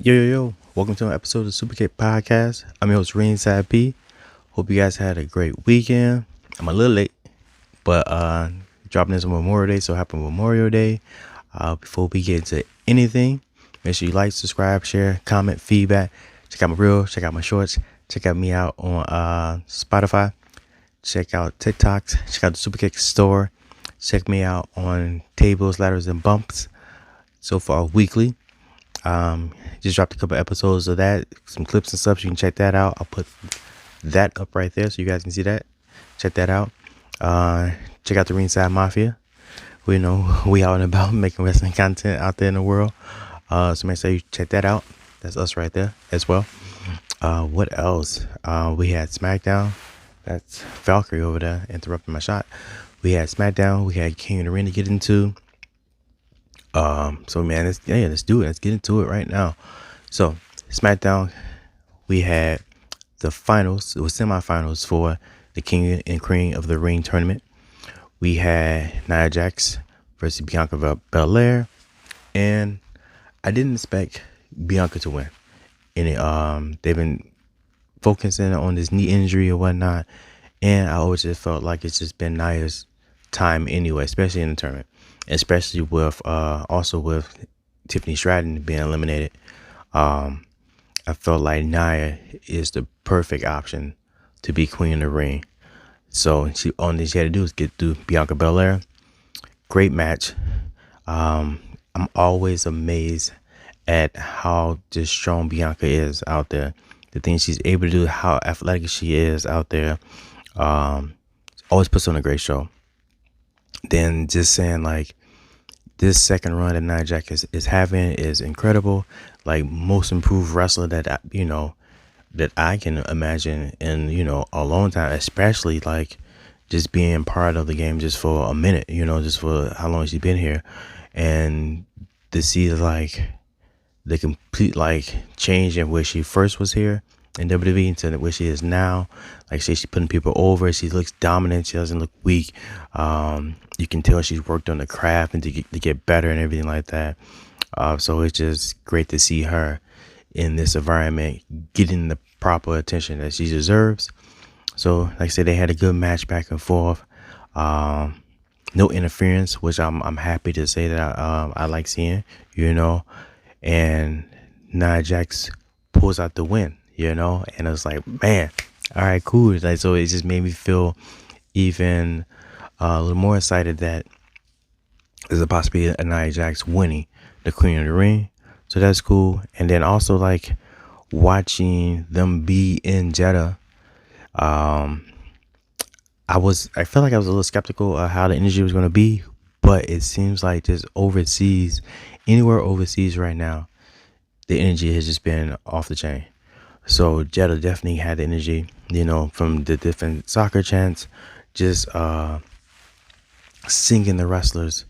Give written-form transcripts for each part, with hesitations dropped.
Yo. Welcome to an episode of the Superkick Podcast. I'm your host, Ring P. Hope you guys had a great weekend. I'm a little late, but dropping this on Memorial Day, so happy Memorial Day. Before we get into anything, make sure you like, subscribe, share, comment, feedback. Check out my reels, check out my shorts. Check out me out on Spotify. Check out TikToks. Check out the Superkick store. Check me out on Tables, Ladders, and Bumps. So far, weekly. Just dropped a couple episodes of that, some clips and stuff. So you can check that out. I'll put that up right there so you guys can see that. Check that out. Check out the Ringside Mafia. We out and about making wrestling content out there in the world. So make sure you check that out. That's us right there as well. What else? We had SmackDown. That's Valkyrie over there interrupting my shot. We had SmackDown. We had King of the Ring to get into. So man, let's do it. Let's get into it right now. So SmackDown, we had the finals. It was semifinals for the King and Queen of the Ring tournament. We had Nia Jax versus Bianca Belair, and I didn't expect Bianca to win. And they've been focusing on this knee injury or whatnot, and I always just felt like it's just been Nia's time anyway, especially in the tournament. Especially with also with Tiffany Stratton being eliminated. I felt like Nia is the perfect option to be Queen of the Ring. So only she had to do is get through Bianca Belair. Great match. I'm always amazed at how just strong Bianca is out there. The things she's able to do, how athletic she is out there. Always puts on a great show. Then just saying like this second run that Nia Jax is having is incredible. Like most improved wrestler that I can imagine in a long time, especially like just being part of the game just for a minute, just for how long she's been here, and to see like the complete like change in where she first was here in WWE to where she is now. Like she's putting people over. She looks dominant. She doesn't look weak. You can tell she's worked on the craft and to get better and everything like that. So it's just great to see her in this environment getting the proper attention that she deserves. So like I said, they had a good match back and forth. No interference, which I'm happy to say that I like seeing, and Nia Jax pulls out the win, and it was like, man, all right, cool. Like, so it just made me feel even a little more excited that there's a possibility of Nia Jax winning the Queen of the Ring. So that's cool. And then also like watching them be in Jeddah, I felt like I was a little skeptical of how the energy was going to be, but it seems like just anywhere overseas right now, the energy has just been off the chain. So Jeddah definitely had the energy, from the different soccer chants, just singing the wrestlers'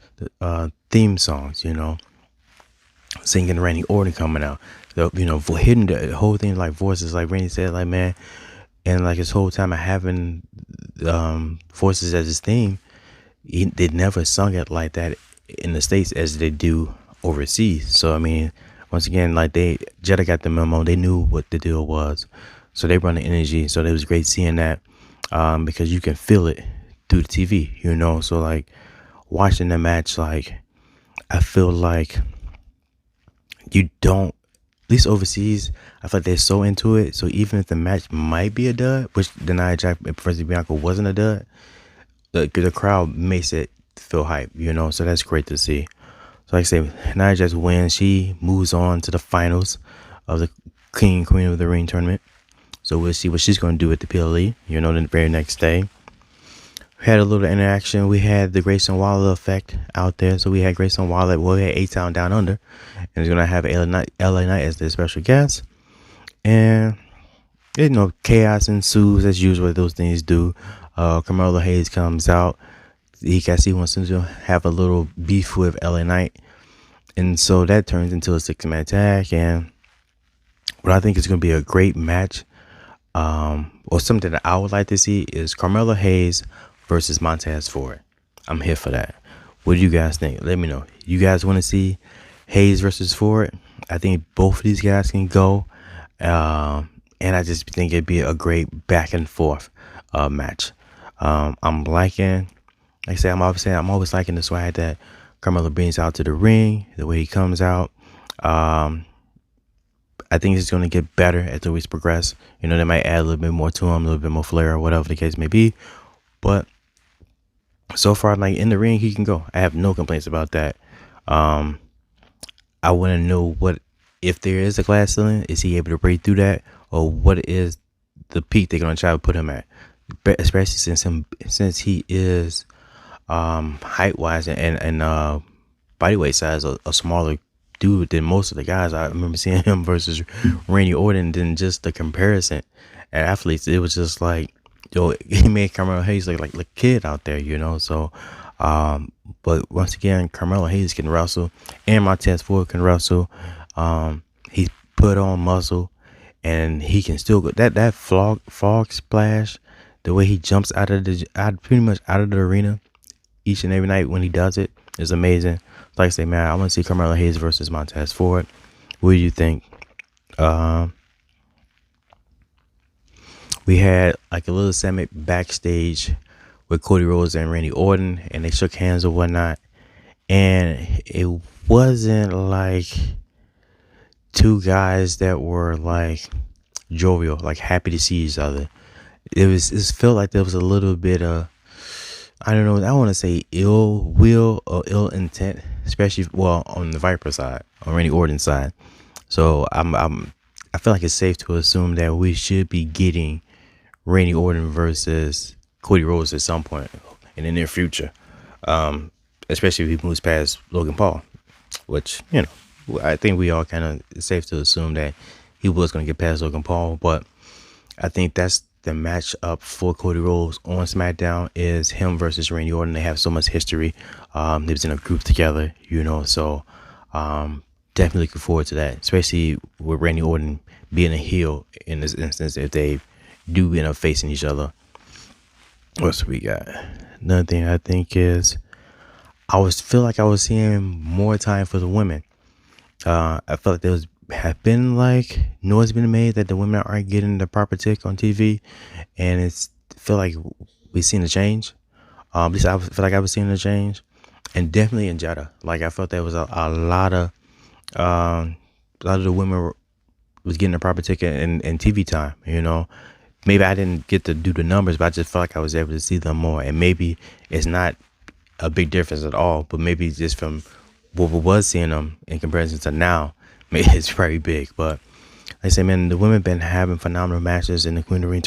theme songs, singing Randy Orton coming out, hitting the whole thing like voices, like Randy said, like, man, and like his whole time of having voices as his theme, they never sung it like that in the States as they do overseas. So I mean, once again, like Jeddah got the memo. They knew what the deal was, so they run the energy. So it was great seeing that, because you can feel it through the TV, So like watching the match, like I feel like you don't, at least overseas, I feel like they're so into it. So even if the match might be a dud, which the Nia Jax versus Bianca wasn't a dud, the crowd makes it feel hype, So that's great to see. So like I say, Nia Jax wins. She moves on to the finals of the King and Queen of the Ring tournament. So we'll see what she's going to do at the PLE, the very next day. We had a little interaction. We had the Grayson Waller effect out there. So we had Grayson Waller. Well, we had A-Town Down Under. And he's going to have LA Knight as their special guest. And, chaos ensues as usual. Those things do. Carmelo Hayes comes out. He wants to have a little beef with LA Knight. And so that turns into a 6-man tag. And what I think is going to be a great match, or something that I would like to see, is Carmelo Hayes versus Montez Ford. I'm here for that. What do you guys think? Let me know. You guys want to see Hayes versus Ford? I think both of these guys can go. And I just think it'd be a great back and forth match. I'm liking, like I said, I'm always liking the swag that Carmelo brings out to the ring, the way he comes out. Um, I think it's going to get better as the weeks progress. You know, they might add a little bit more to him, a little bit more flair, or whatever the case may be. But so far, like in the ring, he can go. I have no complaints about that. Um, I want to know what, if there is a glass ceiling, is he able to break through that, or what is the peak they're going to try to put him at? Especially since he is height wise and body weight size a smaller dude than most of the guys. I remember seeing him versus Randy Orton. Then just the comparison at athletes, it was just like, yo, he made Carmelo Hayes like a kid out there, you know. So, but once again, Carmelo Hayes can wrestle, and Montez Ford can wrestle. He put on muscle, and he can still go. That fog splash, the way he jumps pretty much out of the arena each and every night when he does it is amazing. Like I say, man, I want to see Carmelo Hayes versus Montez Ford. What do you think? We had like a little segment backstage with Cody Rhodes and Randy Orton, and they shook hands or whatnot. And it wasn't like two guys that were like jovial, like happy to see each other. It felt like there was a little bit of, I don't know, I want to say ill will or ill intent, especially on the Viper side, on Randy Orton's side. So I feel like it's safe to assume that we should be getting Randy Orton versus Cody Rhodes at some point in the near future, especially if he moves past Logan Paul, which, you know, I think we all kind of safe to assume that he was going to get past Logan Paul. But I think that's the matchup for Cody Rhodes on SmackDown, is him versus Randy Orton. They have so much history. They was in a group together, you know, so definitely looking forward to that, especially with Randy Orton being a heel in this instance if they do end up facing each other. What we got? Another thing I think is feel like I was seeing more time for the women. I felt like there have been like noise being made that the women aren't getting the proper tick on TV, and it's feel like we've seen a change. At least I feel like I was seeing a change, and definitely in Jeddah, like I felt there was a lot of the women was getting the proper ticket and TV time. You know, maybe I didn't get to do the numbers, but I just felt like I was able to see them more. And maybe it's not a big difference at all, but maybe just from what we was seeing them in comparison to now, maybe it's very big. But like I say, man, the women been having phenomenal matches in the Queen of the Ring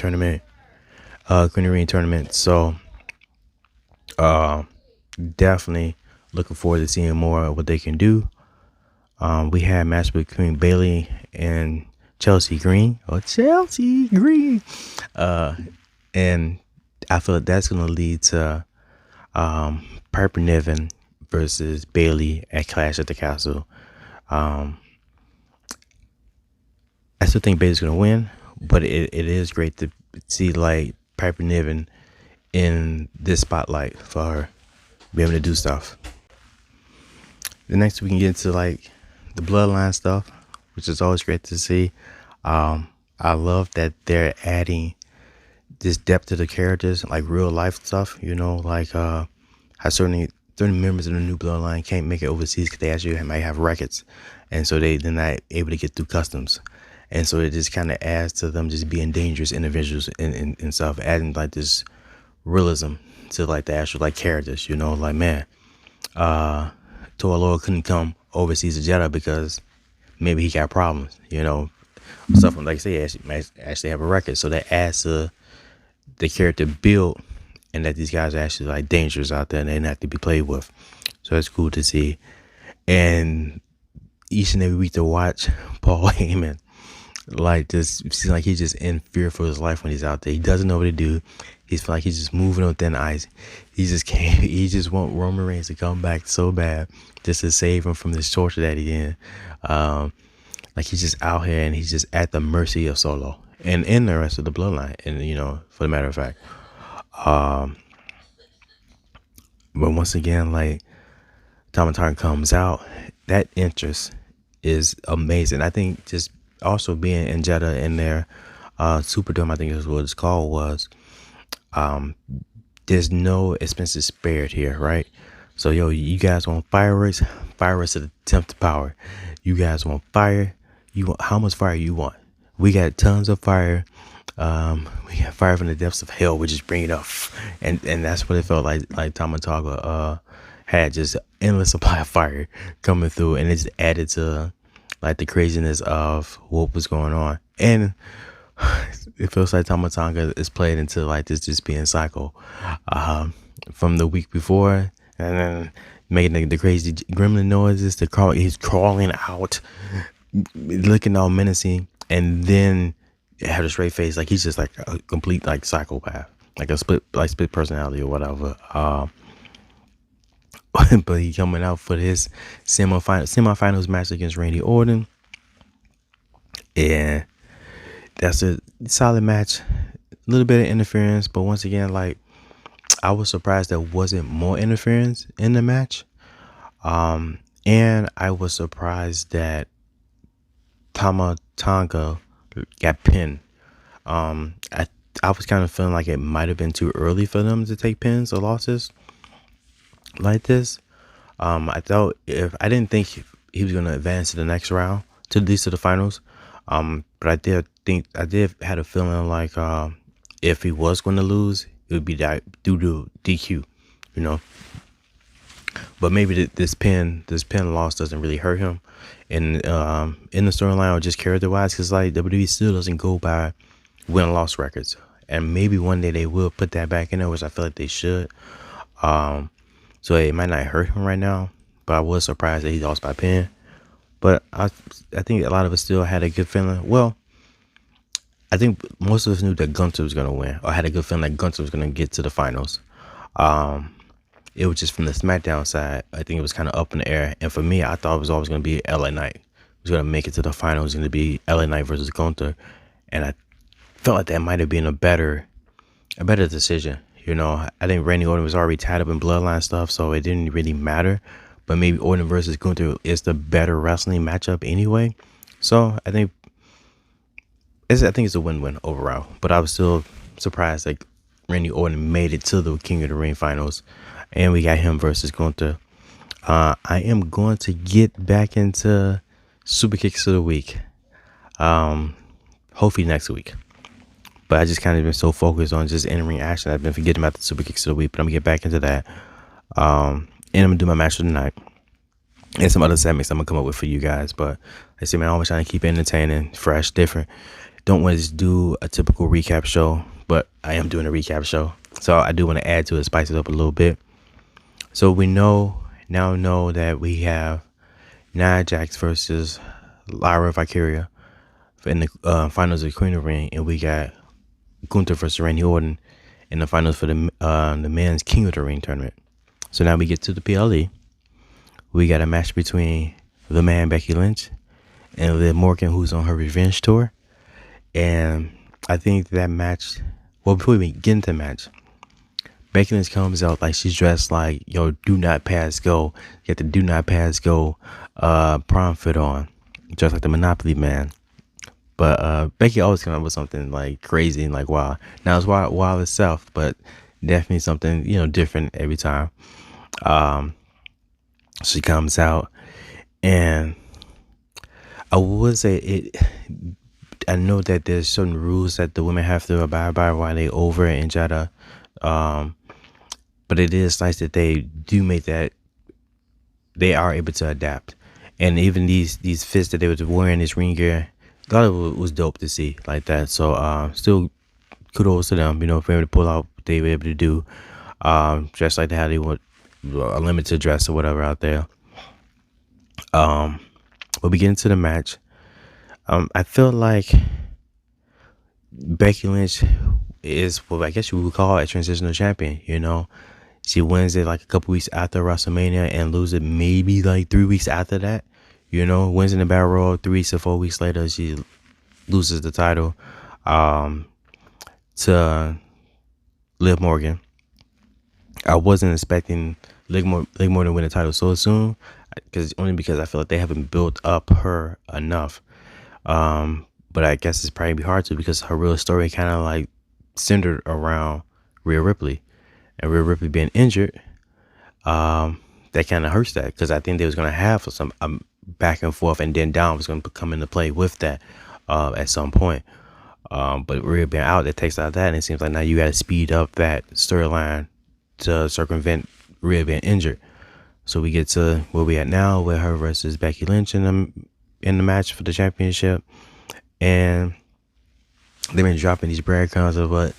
tournament. So definitely looking forward to seeing more of what they can do. We had a match between Bayley and Chelsea Green. And I feel like that's going to lead to Piper Niven versus Bayley at Clash at the Castle. I still think Bayley's going to win, but it is great to see like Piper Niven in this spotlight for her be able to do stuff. The next we can get into like the bloodline stuff, which is always great to see. I love that they're adding this depth to the characters, like real life stuff, you know, like how certain members of the new bloodline can't make it overseas because they actually might have records, and so they're not able to get through customs, and so it just kind of adds to them just being dangerous individuals and stuff, adding like this realism to like the actual like characters, you know, like man, Toa couldn't come overseas to Jeddah because maybe he got problems, you know, stuff like I say, actually have a record, so that adds to the character build, and that these guys are actually like dangerous out there and they have to be played with. So it's cool to see. And each and every week to watch Paul Heyman, like this seems like he's just in fear for his life when he's out there. He doesn't know what to do. He's like he's just moving on thin ice. He just want Roman Reigns to come back so bad just to save him from this torture that he's in. Like he's just out here and he's just at the mercy of Solo and the rest of the bloodline. And you know, for the matter of fact, but once again, like Tom and Tarn comes out, that interest is amazing. I think just also being in Jeddah in their Superdome, I think is what it's called, was there's no expenses spared here, right? So yo, you guys want fireworks? Fireworks to the 10th power. You guys want fire? You want how much fire you want? We got tons of fire. We got fire from the depths of hell. We just bring it up, and that's what it felt like. Like Tama had just endless supply of fire coming through, and it's added to like the craziness of what was going on. And it feels like Tama is played into like this just being cycle from the week before, and then making the crazy gremlin noises. He's crawling out, looking all menacing, and then had a straight face, like he's just like a complete like psychopath, like a split personality or whatever. But he coming out for his semifinals match against Randy Orton, and that's a solid match. A little bit of interference, but once again, like I was surprised there wasn't more interference in the match. And I was surprised that Tama Tonga got pinned. I was kind of feeling like it might have been too early for them to take pins or losses like this. I thought I didn't think he was gonna advance to the next round, to at least to the finals. But I did had a feeling like if he was going to lose, it would be due to DQ, you know. But maybe this pin loss doesn't really hurt him, and in the storyline or just character wise, because like WWE still doesn't go by win loss records, and maybe one day they will put that back in there, which I feel like they should. So it might not hurt him right now, but I was surprised that he lost by pin. But I think a lot of us still had a good feeling. Well, I think most of us knew that Gunther was going to win, or had a good feeling that Gunther was going to get to the finals. It was just from the SmackDown side, I think it was kind of up in the air. And for me, I thought it was always going to be LA Knight. It was going to make it to the finals. It was going to be LA Knight versus Gunther. And I felt like that might have been a better decision. You know, I think Randy Orton was already tied up in bloodline stuff, so it didn't really matter. But maybe Orton versus Gunther is the better wrestling matchup anyway. So I think it's a win-win overall. But I was still surprised like Randy Orton made it to the King of the Ring finals, and we got him versus Gunther. I am going to get back into Super Kicks of the Week. Hopefully next week. But I just kind of been so focused on just in-ring action, I've been forgetting about the Super Kicks of the Week. But I'm gonna get back into that. And I'm gonna do my match of the night and some other segments I'm gonna come up with for you guys. But I see, man, I'm always trying to keep it entertaining, fresh, different. Don't want to just do a typical recap show, but I am doing a recap show, so I do want to add to it, spice it up a little bit. So we now know that we have Nia Jax versus Lyra Valkyria in the finals of the Queen of the Ring, and we got Gunther versus Randy Orton in the finals for the men's King of the Ring tournament. So now we get to the PLE. We got a match between the man Becky Lynch and Liv Morgan, who's on her revenge tour. And I think that match, well, before we get into the match, Becky Lynch comes out like she's dressed like, yo, do not pass go. You got the do not pass go prom fit on, just like the Monopoly man. But Becky always comes up with something like crazy and like wild. Now it's wild itself, but definitely something, you know, different every time. She comes out, and I would say it. I know that there's certain rules that the women have to abide by while they over in Jeddah. But it is nice that they do make that they are able to adapt. And even these fits that they were wearing, this ring gear, a lot of it was dope to see like that. So still kudos to them, you know, for able to pull out what they were able to do. Dress like how they want, a limited dress or whatever out there. But we get into the match. I feel like Becky Lynch is what I guess you would call a transitional champion. You know, she wins it like a couple weeks after WrestleMania and loses it maybe like 3 weeks after that. You know, wins in the Battle Royal. 3 weeks or 4 weeks later, she loses the title to Liv Morgan. I wasn't expecting Liv Morgan to win the title so soon. because I feel like they haven't built up her enough. But I guess it's probably hard to because her real story kind of like centered around Rhea Ripley, and Rhea Ripley being injured. That kind of hurts that because I think they was gonna have some back and forth, and then Dom was gonna come into play with that at some point. But Rhea being out, that takes out that, and it seems like now you got to speed up that storyline to circumvent Rhea being injured. So we get to where we at now, with her versus Becky Lynch in the match for the championship, and they've been dropping these breadcrumbs of what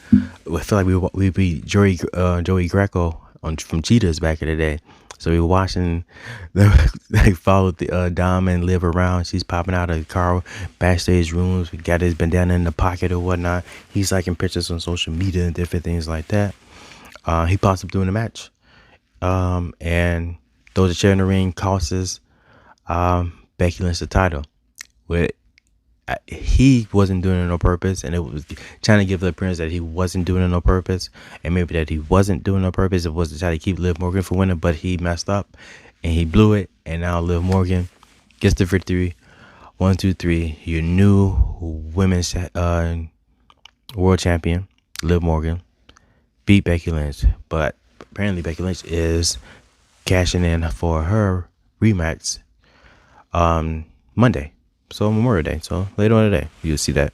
I feel like we beat Joey Greco from Cheetahs back in the day. So we were watching them. They followed the Dom and Liv around. She's popping out of the car, backstage rooms. We got his bandana in the pocket or whatnot. He's liking pictures on social media and different things like that. He pops up during the match, and throws a chair in the ring, costs Becky Lynch the title. With he wasn't doing it on purpose, and it was trying to give the appearance that he wasn't doing it on purpose, and maybe that he wasn't doing it on purpose. It was to try to keep Liv Morgan from winning, but he messed up and he blew it, and now Liv Morgan gets the victory. 1, 2, 3. Your new women's world champion, Liv Morgan, beat Becky Lynch, but apparently Becky Lynch is cashing in for her rematch Monday. So Memorial Day. So later on today, you'll see that.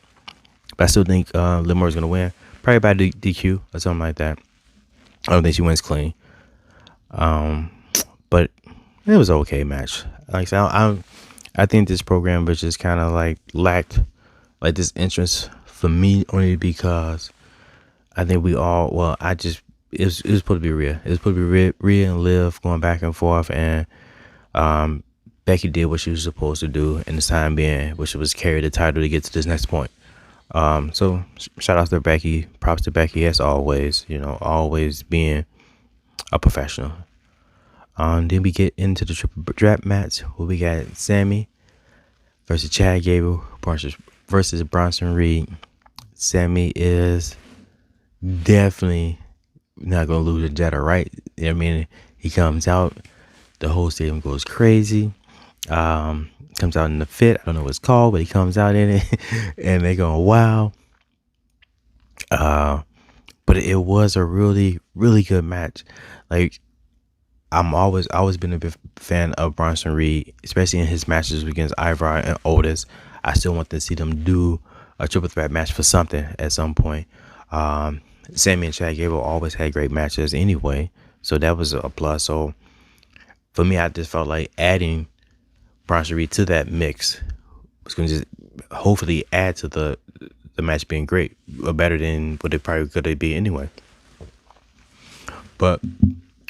But I still think Liv Morgan's gonna win, probably by DQ or something like that. I don't think she wins clean. But it was an okay match. Like I said, I think this program was just kind of like lacked like this interest for me, only because I think we all it was supposed to be Rhea. It was supposed to be Rhea and Liv going back and forth, and Becky did what she was supposed to do in the time being, which was carry the title to get to this next point. So shout out to Becky. Props to Becky as always. Always being a professional. Then we get into the triple threat match where we got Sammy versus Chad Gable versus Bronson Reed. Sammy is definitely not gonna lose a Jetta, right? I mean, he comes out, the whole stadium goes crazy. Comes out in the fit. I don't know what it's called, but he comes out in it, and they go, wow. But it was a really, really good match. Like, I'm always been a big fan of Bronson Reed, especially in his matches against Ivar and Otis. I still want to see them do a triple threat match for something at some point. Sammy and Chad Gable always had great matches anyway, so that was a plus. So for me, I just felt like adding Bronson Reed to that mix was going to just hopefully add to the match being great, or better than what it probably could be anyway. But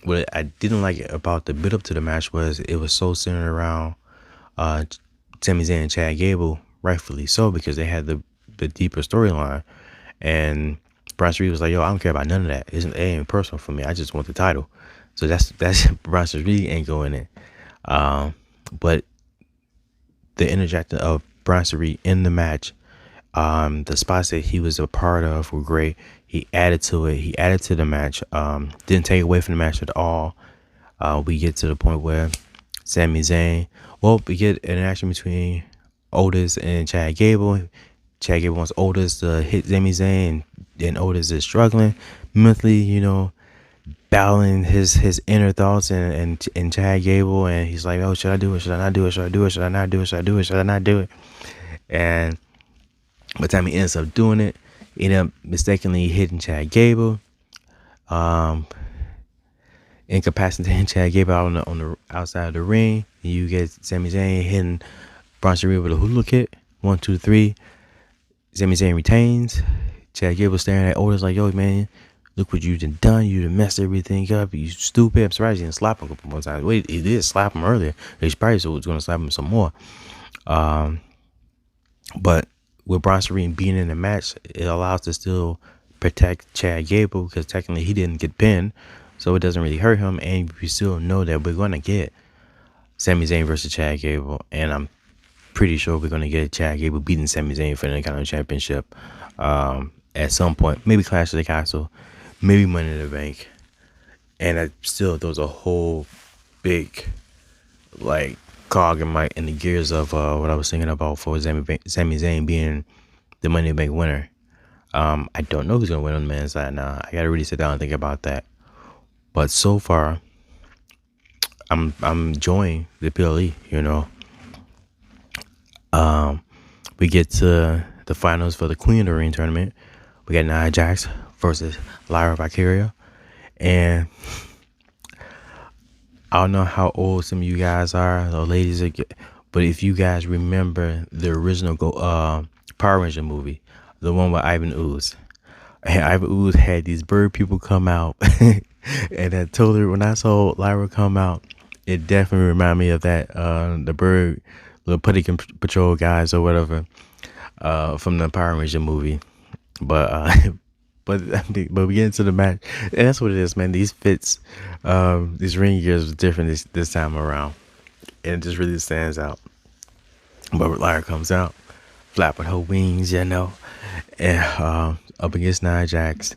what I didn't like about the build up to the match was it was so centered around Sami Zayn and Chad Gable, rightfully so, because they had the deeper storyline. And Bronson Reed was like, yo, I don't care about none of that. It ain't personal for me. I just want the title. So that's Bronson Reed ain't going in. But the interjection of Bronson Reed in the match, the spots that he was a part of were great. He added to it. He added to the match. Didn't take away from the match at all. We get to the point where Sami Zayn, we get an action between Otis and Chad Gable. Chad Gable wants Otis to hit Sami Zayn, and Otis is struggling mentally, battling his inner thoughts and Chad Gable, and he's like, oh, should I do it? Should I not do it? Should I do it? Should I not do it? Should I do it? Should I not do it? And by the time he ends up doing it, he ended up mistakenly hitting Chad Gable, incapacitating Chad Gable out on the outside of the ring. And you get Sami Zayn hitting Bronson Reed with a hula kick. 1, 2, 3. Sami Zayn retains. Chad Gable staring at Otis like, yo, man, look what you done. You done messed everything up. You stupid. I'm surprised he didn't slap him a couple more times. Wait, he did slap him earlier. He's probably was going to slap him some more. But with Bronson Reed being in the match, it allows to still protect Chad Gable, because technically he didn't get pinned, so it doesn't really hurt him. And we still know that we're going to get Sami Zayn versus Chad Gable, and I'm pretty sure we're going to get Chad Gable beating Sami Zayn for the Intercontinental Championship at some point. Maybe Clash of the Castle, maybe Money in the Bank. And there was a whole big like cog in the gears of what I was thinking about for Sami Zayn being the Money in the Bank winner. I don't know who's gonna win on the men's side now. I gotta really sit down and think about that. But so far, I'm enjoying the PLE. We get to the finals for the Queen of the Ring tournament. We got Nia Jax versus Lyra Valkyria, and I don't know how old some of you guys are, or ladies, but if you guys remember the original Power Ranger movie, the one with Ivan Ooze. And Ivan Ooze had these bird people come out, and that totally, when I saw Lyra come out, it definitely reminded me of that the bird, the Putty Patrol guys or whatever, from the Power Ranger movie. But but we get into the match, and that's what it is, man. These fits, these ring gears was different this time around, and it just really stands out. But Lyra comes out, flapping her wings, and up against Nia Jax.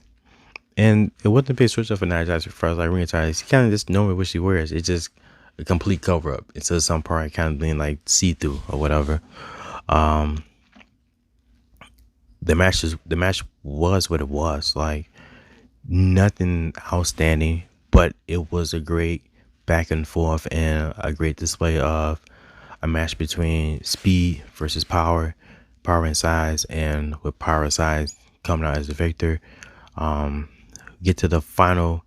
And it wasn't a big switch up for Nia Jax as far as like ring attire. She kind of just normally what she wears. It's just a complete cover up. Instead of some part kind of being like see through or whatever. The match was what it was. Like nothing outstanding, but it was a great back and forth and a great display of a match between speed versus power and size, and with power and size coming out as the victor. Get to the final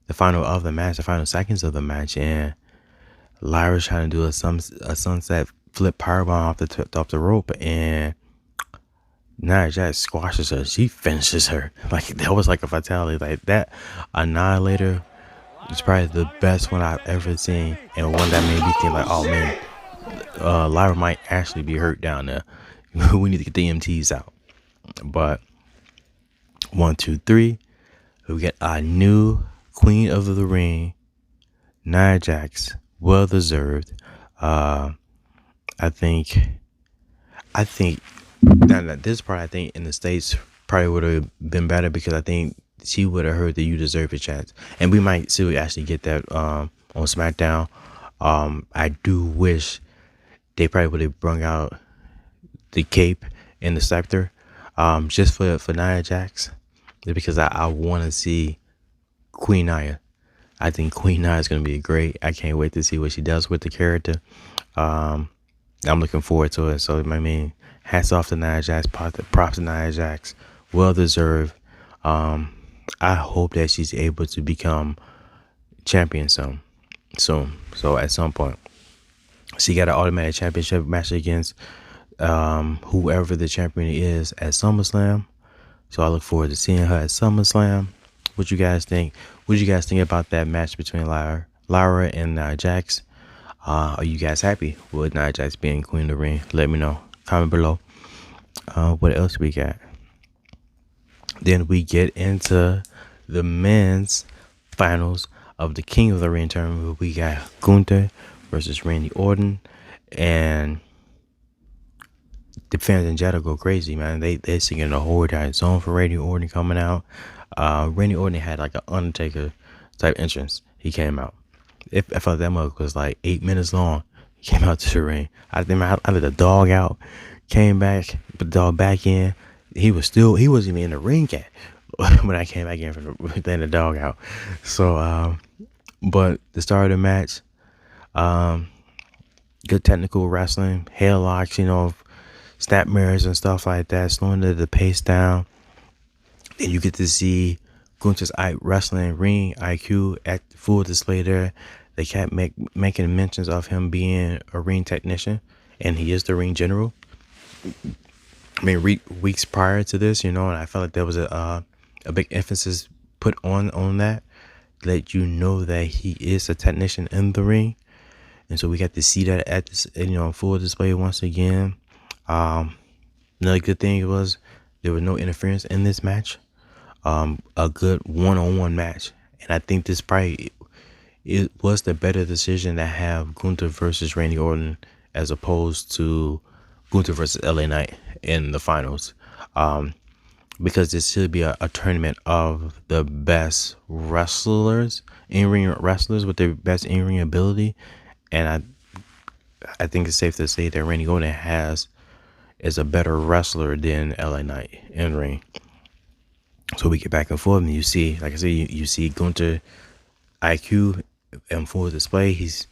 of the match, the final seconds of the match, and Lyra's trying to do a sunset flip powerbomb off the rope, and Nia Jax squashes her. She finishes her. Like that was like a fatality. Like that Annihilator is probably the best one I've ever seen, and one that made me think like, oh man, Lyra might actually be hurt down there. We need to get the EMTs out. But 1, 2, 3, we get a new Queen of the Ring, Nia Jax, well deserved. I think that this part, I think in the States probably would have been better, because I think she would have heard the "You Deserve It" chants, and we might still actually get that on SmackDown. I do wish they probably would have brung out the cape and the scepter, just for Nia Jax, because I want to see Queen Nia. I think Queen Nia is going to be great. I can't wait to see what she does with the character. I'm looking forward to it. So, I mean, hats off to Nia Jax. Props to Nia Jax. Well deserved. I hope that she's able to become champion soon. So at some point, she got an automatic championship match against whoever the champion is at SummerSlam. So I look forward to seeing her at SummerSlam. What you guys think? What do you guys think about that match between Lyra and Nia Jax? Are you guys happy with Nia Jax being Queen of the Ring? Let me know. Comment below. What else we got? Then we get into the men's finals of the King of the Ring tournament. We got Gunther versus Randy Orton, and the fans in Jeddah go crazy, man. They singing the whole entire song for Randy Orton coming out. Randy Orton had like an Undertaker type entrance. He came out. I felt that mug was like 8 minutes long. He came out to the ring. I let the dog out. Came back, put the dog back in. He wasn't even in the ring yet when I came back in from letting the dog out. So, but the start of the match, good technical wrestling, headlocks, snap mirrors and stuff like that, slowing the pace down. Then you get to see Gunther's wrestling ring IQ at full display there. They kept making mentions of him being a ring technician, and he is the ring general. I mean, weeks prior to this, and I felt like there was a big emphasis put on that, let you know that he is a technician in the ring. And so we got to see that at this, full display once again. Another good thing was there was no interference in this match. A good one-on-one match, and I think this probably it was the better decision to have Gunther versus Randy Orton as opposed to Gunther versus LA Knight in the finals, because this should be a tournament of the best wrestlers, in-ring wrestlers with their best in-ring ability, and I think it's safe to say that Randy Orton is a better wrestler than LA Knight in ring. So we get back and forth, and you see, like I said, you see Gunther IQ in full display. He's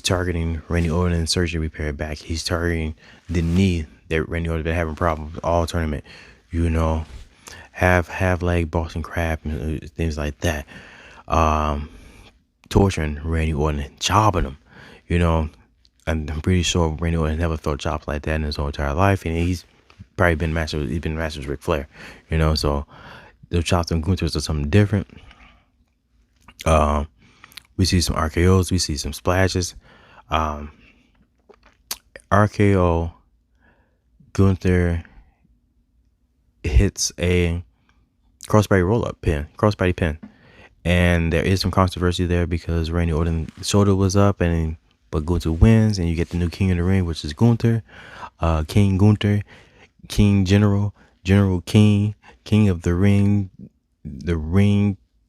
targeting Randy Orton and surgery repair back. He's targeting the knee that Randy Orton been having problems all tournament. You know, have leg Boston Crab and things like that. Torturing Randy Orton, chopping him. You know, I'm pretty sure Randy Orton never felt chopped like that in his whole entire life, and he's probably been master. He's been master with Ric Flair. You know, so the chops and Gunther's are something different. We see some RKOs. We see some splashes. RKO, Gunther hits a crossbody roll-up pin, crossbody pin. And there is some controversy there because Randy Orton's shoulder was up, but Gunther wins, and you get the new king of the ring, which is Gunther, King Gunther, King General, General King, King of the Ring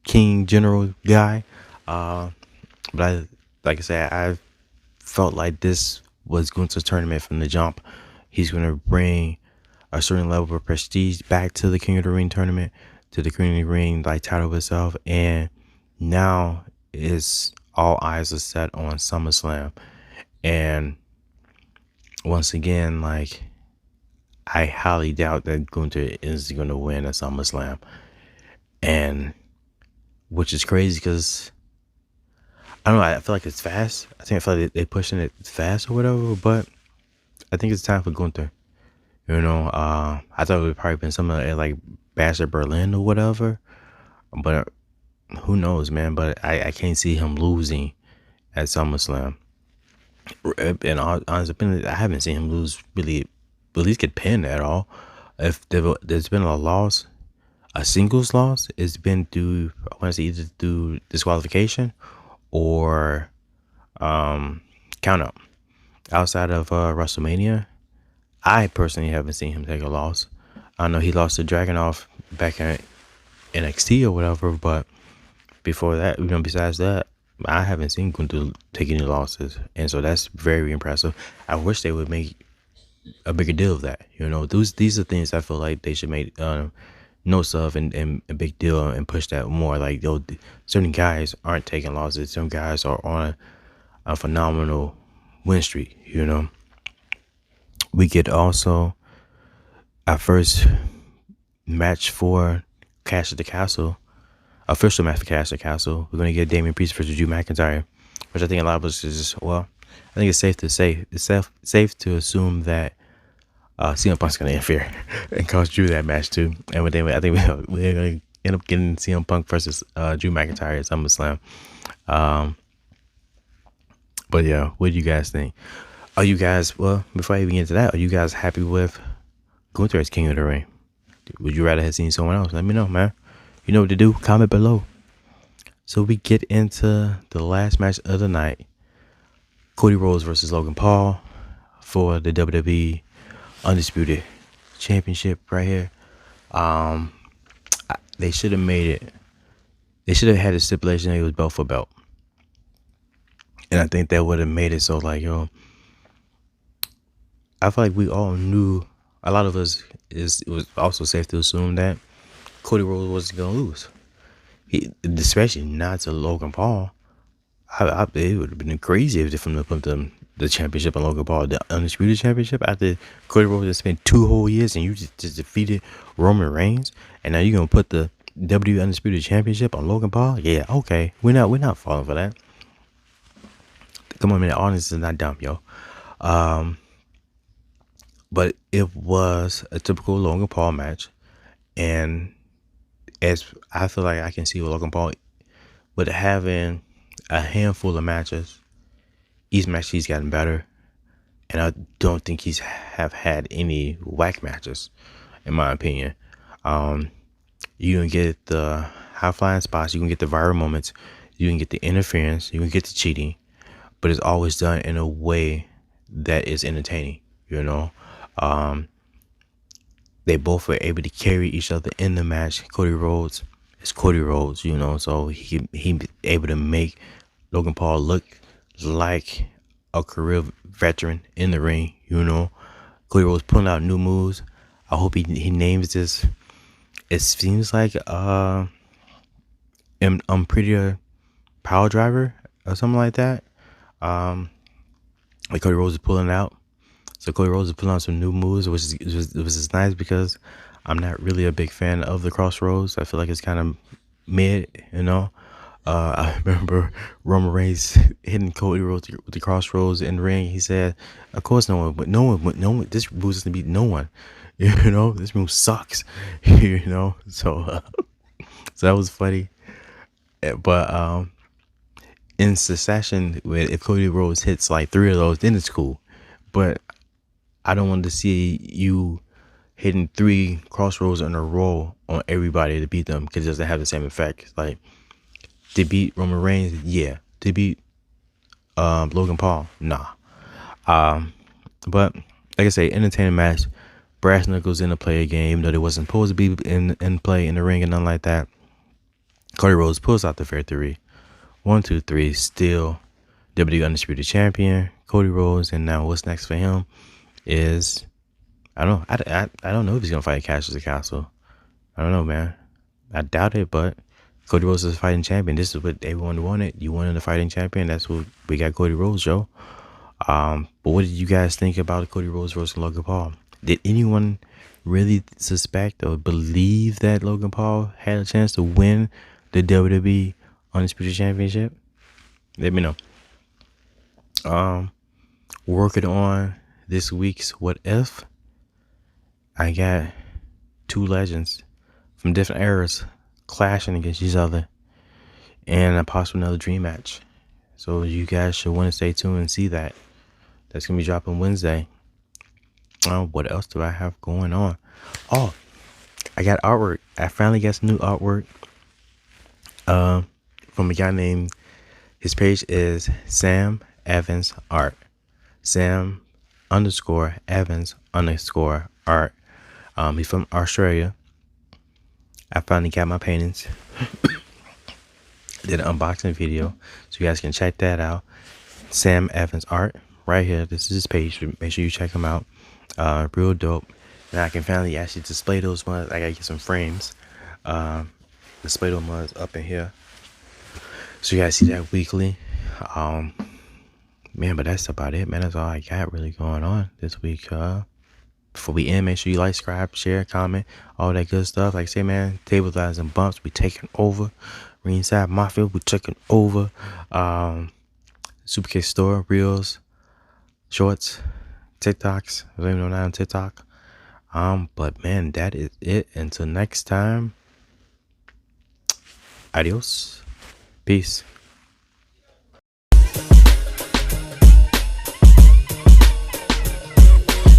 King General guy. But like I said, I felt like this was Gunther's tournament from the jump. He's going to bring a certain level of prestige back to the King of the Ring tournament, to the King of the Ring like title itself, and now is all eyes are set on SummerSlam. And once again, like, I highly doubt that Gunther is going to win at SummerSlam, and which is crazy because I don't know. I feel like it's fast. I feel like they're pushing it fast or whatever, but I think it's time for Gunther. You know, I thought it would probably been something like Bash at Berlin or whatever, but who knows, man? But I can't see him losing at SummerSlam. And honest opinion, I haven't seen him lose really, at least get pinned at all. If there's been a loss, a singles loss, it's been through, I want to say, either through disqualification or count out. Outside of WrestleMania, I personally haven't seen him take a loss. I know he lost to Dragunov back in NXT or whatever, but before that, you know, besides that, I haven't seen Gunther take any losses, and so that's very impressive. I wish they would make a bigger deal of that. You know, these are things I feel like they should make notes of and a big deal and push that more. Like, certain guys aren't taking losses. Some guys are on a phenomenal win streak. You know, we get also our first match for Cash at the Castle. Official match for Cash at the Castle. We're gonna get Damian Priest versus Drew McIntyre, which I think a lot of us is just, well, I think it's safe to say, safe to assume that CM Punk's gonna interfere and cost Drew that match too. And with I think we're gonna end up getting CM Punk versus Drew McIntyre at SummerSlam. But yeah, what do you guys think? Are you guys, well, before I even get into that, are you guys happy with Gunther as King of the Ring? Would you rather have seen someone else? Let me know, man. You know what to do. Comment below. So we get into the last match of the night. Cody Rhodes versus Logan Paul for the WWE Undisputed Championship right here. They should have made it. They should have had a stipulation that it was belt for belt. And I think that would have made it so, like, yo, I feel like we all knew, a lot of us, it was also safe to assume that Cody Rhodes wasn't going to lose. Especially not to Logan Paul. It would have been crazy if they put the championship on Logan Paul, the Undisputed Championship, after Cody Rhodes has spent 2 whole years and you just defeated Roman Reigns, and now you're going to put the WWE Undisputed Championship on Logan Paul? Yeah, okay. We're not falling for that. Come on, man, the audience is not dumb, yo. But it was a typical Logan Paul match, and as I feel like I can see with Logan Paul, with having a handful of matches, each match he's gotten better, and I don't think he's have had any whack matches, in my opinion. You can get the high flying spots, you can get the viral moments, you can get the interference, you can get the cheating, but it's always done in a way that is entertaining. You know, they both were able to carry each other in the match. Cody Rhodes is Cody Rhodes, you know, so he able to make Logan Paul look like a career veteran in the ring. Cody Rhodes pulling out new moves. I hope he names this. It seems like I'm pretty power driver or something like that. Like Cody Rhodes is pulling out. So Cody Rhodes is pulling out some new moves, which is nice because I'm not really a big fan of the Crossroads. I feel like it's kind of mid, I remember Roman Reigns hitting Cody Rhodes with the Crossroads in the ring. He said, "Of course, no one. This move doesn't beat no one. This move sucks. So that was funny. But in succession, if Cody Rhodes hits like 3 of those, then it's cool. But I don't want to see you hitting 3 Crossroads in a row on everybody to beat them because it doesn't have the same effect. Like, to beat Roman Reigns, yeah. To beat Logan Paul, nah. But like I say, entertaining match. Brass knuckles in the play game, even though they wasn't supposed to be in play in the ring and nothing like that. Cody Rhodes pulls out the victory. 1, 2, 3. Still WWE Undisputed Champion, Cody Rhodes, and now what's next for him is I don't know. I don't know if he's gonna fight Cassius the Castle. I don't know, man. I doubt it, but Cody Rhodes is a fighting champion. This is what everyone wanted. You wanted a fighting champion. That's what we got. Cody Rhodes, Joe. But what did you guys think about Cody Rhodes versus Logan Paul? Did anyone really suspect or believe that Logan Paul had a chance to win the WWE Undisputed Championship? Let me know. Working on this week's What If. I got 2 legends from different eras clashing against each other and a possible another dream match. So you guys should want to stay tuned and see that. That's going to be dropping Wednesday. What else do I have going on? Oh, I got artwork. I finally got some new artwork from a guy named, his page is Sam Evans Art. Sam _Evans _art. He's from Australia. I finally got my paintings. Did an unboxing video, so you guys can check that out. Sam Evans Art, right here. This is his page. Make sure you check him out. Real dope. Now I can finally actually display those ones. I gotta get some frames. Display those ones up in here, so you guys see that weekly. Man, but that's about it, man. That's all I got really going on this week. Before we end, make sure you like, subscribe, share, comment, all that good stuff. Like I say, man, tables, ladders, and bumps, we taking over. Ringside Mafia, we taking over. Superkick store, reels, shorts, TikToks. I don't even know now on TikTok. But man, that is it. Until next time, adios, peace.